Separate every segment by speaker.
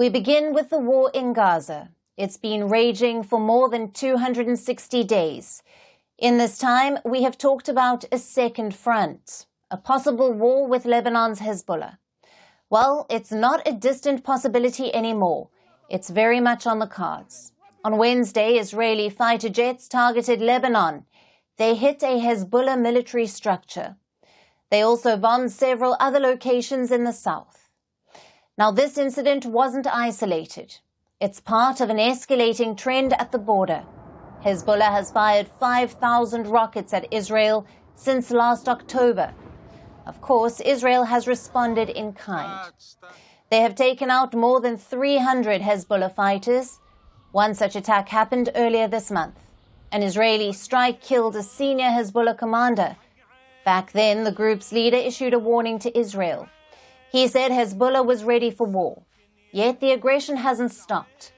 Speaker 1: We begin with the war in Gaza. It's been raging for more than 260 days. In this time, we have talked about a second front, a possible war with Lebanon's Hezbollah. Well, it's not a distant possibility anymore. It's very much on the cards. On Wednesday, Israeli fighter jets targeted Lebanon. They hit a Hezbollah military structure. They also bombed several other locations in the south. Now, this incident wasn't isolated. It's part of an escalating trend at the border. Hezbollah has fired 5,000 rockets at Israel since last October. Of course, Israel has responded in kind. They have taken out more than 300 Hezbollah fighters. One such attack happened earlier this month. An Israeli strike killed a senior Hezbollah commander. Back then, the group's leader issued a warning to Israel. He said Hezbollah was ready for war. Yet the aggression hasn't stopped.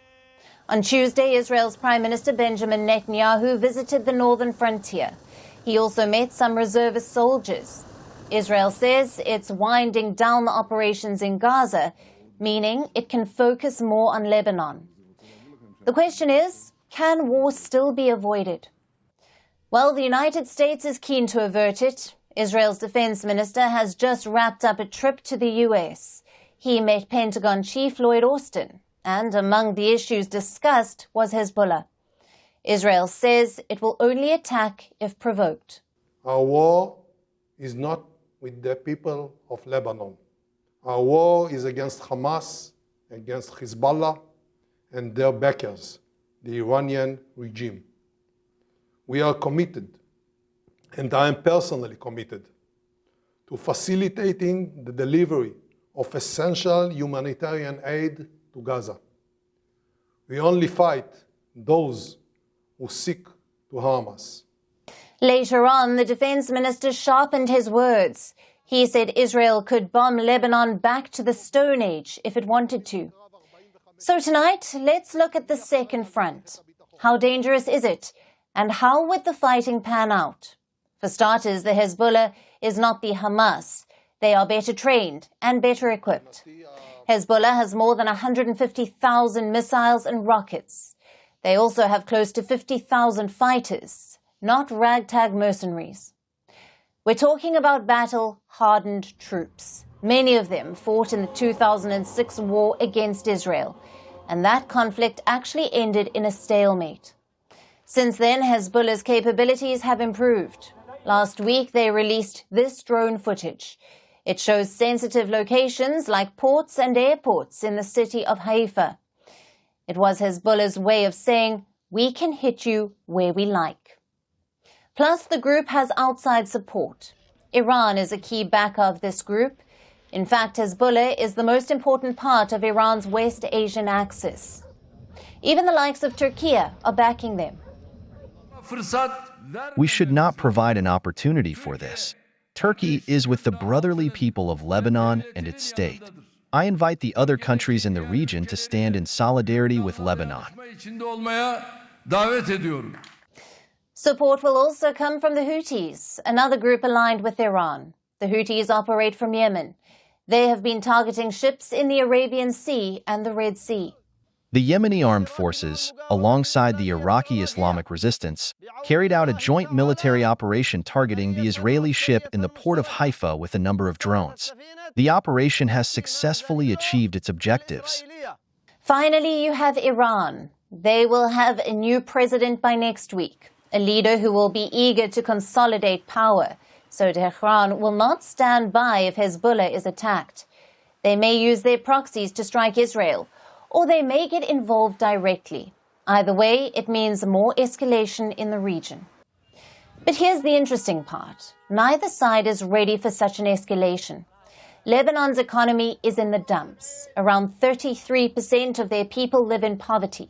Speaker 1: On Tuesday, Israel's Prime Minister Benjamin Netanyahu visited the northern frontier. He also met some reservist soldiers. Israel says it's winding down the operations in Gaza, meaning it can focus more on Lebanon. The question is, can war still be avoided? Well, the United States is keen to avert it. Israel's defense minister has just wrapped up a trip to the U.S. He met Pentagon Chief Lloyd, and among the issues discussed was Hezbollah. Israel says it will only attack if provoked.
Speaker 2: Our war is not with the people of Lebanon. Our war is against Hamas, against Hezbollah, and their backers, the Iranian regime. We are committed, and I am personally committed, to facilitating the delivery of essential humanitarian aid to Gaza. We only fight those who seek to harm us.
Speaker 1: Later on, the defense minister sharpened his words. He said Israel could bomb Lebanon back to the Stone Age if it wanted to. So tonight, let's look at the second front. How dangerous is it? And how would the fighting pan out? For starters, the Hezbollah is not the Hamas. They are better trained and better equipped. Hezbollah has more than 150,000 missiles and rockets. They also have close to 50,000 fighters, not ragtag mercenaries. We're talking about battle-hardened troops. Many of them fought in the 2006 war against Israel, and that conflict actually ended in a stalemate. Since then, Hezbollah's capabilities have improved. Last week, they released this drone footage. It shows sensitive locations like ports and airports in the city of Haifa. It was Hezbollah's way of saying, we can hit you where we like. Plus, the group has outside support. Iran is a key backer of this group. In fact, Hezbollah is the most important part of Iran's West Asian axis. Even the likes of Turkey are backing them.
Speaker 3: We should not provide an opportunity for this. Turkey is with the brotherly people of Lebanon and its state. I invite the other countries in the region to stand in solidarity with Lebanon.
Speaker 1: Support will also come from the Houthis, another group aligned with Iran. The Houthis operate from Yemen. They have been targeting ships in the Arabian Sea and the Red Sea.
Speaker 3: The Yemeni armed forces, alongside the Iraqi Islamic resistance, carried out a joint military operation targeting the Israeli ship in the port of Haifa with a number of drones. The operation has successfully achieved its objectives.
Speaker 1: Finally, you have Iran. They will have a new president by next week, a leader who will be eager to consolidate power. So Tehran will not stand by if Hezbollah is attacked. They may use their proxies to strike Israel, or they may get involved directly. Either way, it means more escalation in the region. But here's the interesting part. Neither side is ready for such an escalation. Lebanon's economy is in the dumps. Around 33% of their people live in poverty.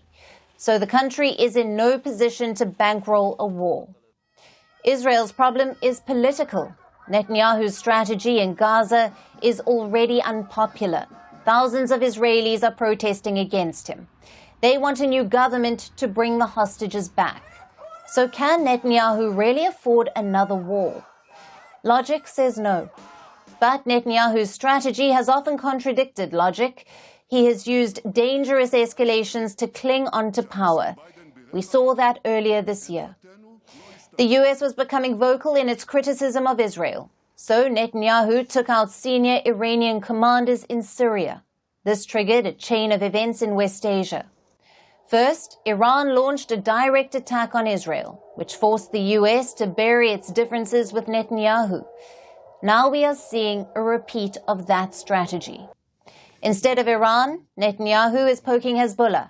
Speaker 1: So the country is in no position to bankroll a war. Israel's problem is political. Netanyahu's strategy in Gaza is already unpopular. Thousands of Israelis are protesting against him. They want a new government to bring the hostages back. So can Netanyahu really afford another war? Logic says no. But Netanyahu's strategy has often contradicted logic. He has used dangerous escalations to cling onto power. We saw that earlier this year. The US was becoming vocal in its criticism of Israel. So Netanyahu took out senior Iranian commanders in Syria. This triggered a chain of events in West Asia. First, Iran launched a direct attack on Israel, which forced the US to bury its differences with Netanyahu. Now we are seeing a repeat of that strategy. Instead of Iran, Netanyahu is poking Hezbollah.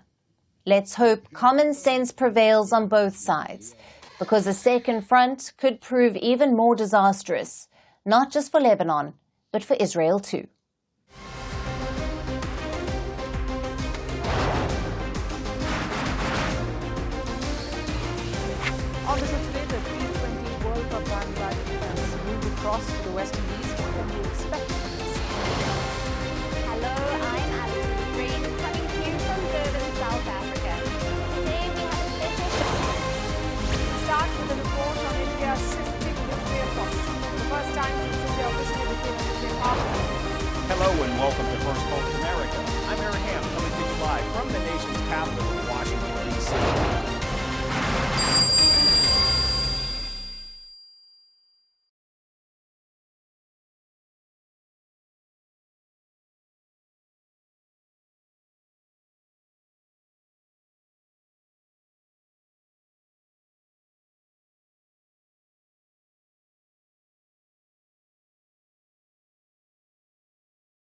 Speaker 1: Let's hope common sense prevails on both sides, because a second front could prove even more disastrous, not just for Lebanon, but for Israel too.
Speaker 4: On the show today, the T20 World Cup bandwagon has moved across to the West Indies. What can we expect from this?
Speaker 5: Hello, I'm Alyson le Grange, coming to you from Durban, South Africa. Today we have a special show.
Speaker 4: Start with a report on India's shifting nuclear posture. The first time since India officially became a nuclear power.
Speaker 6: Hello and welcome to Firstpost America. I'm Aaron Ham, coming to you live from the nation's capital, Washington.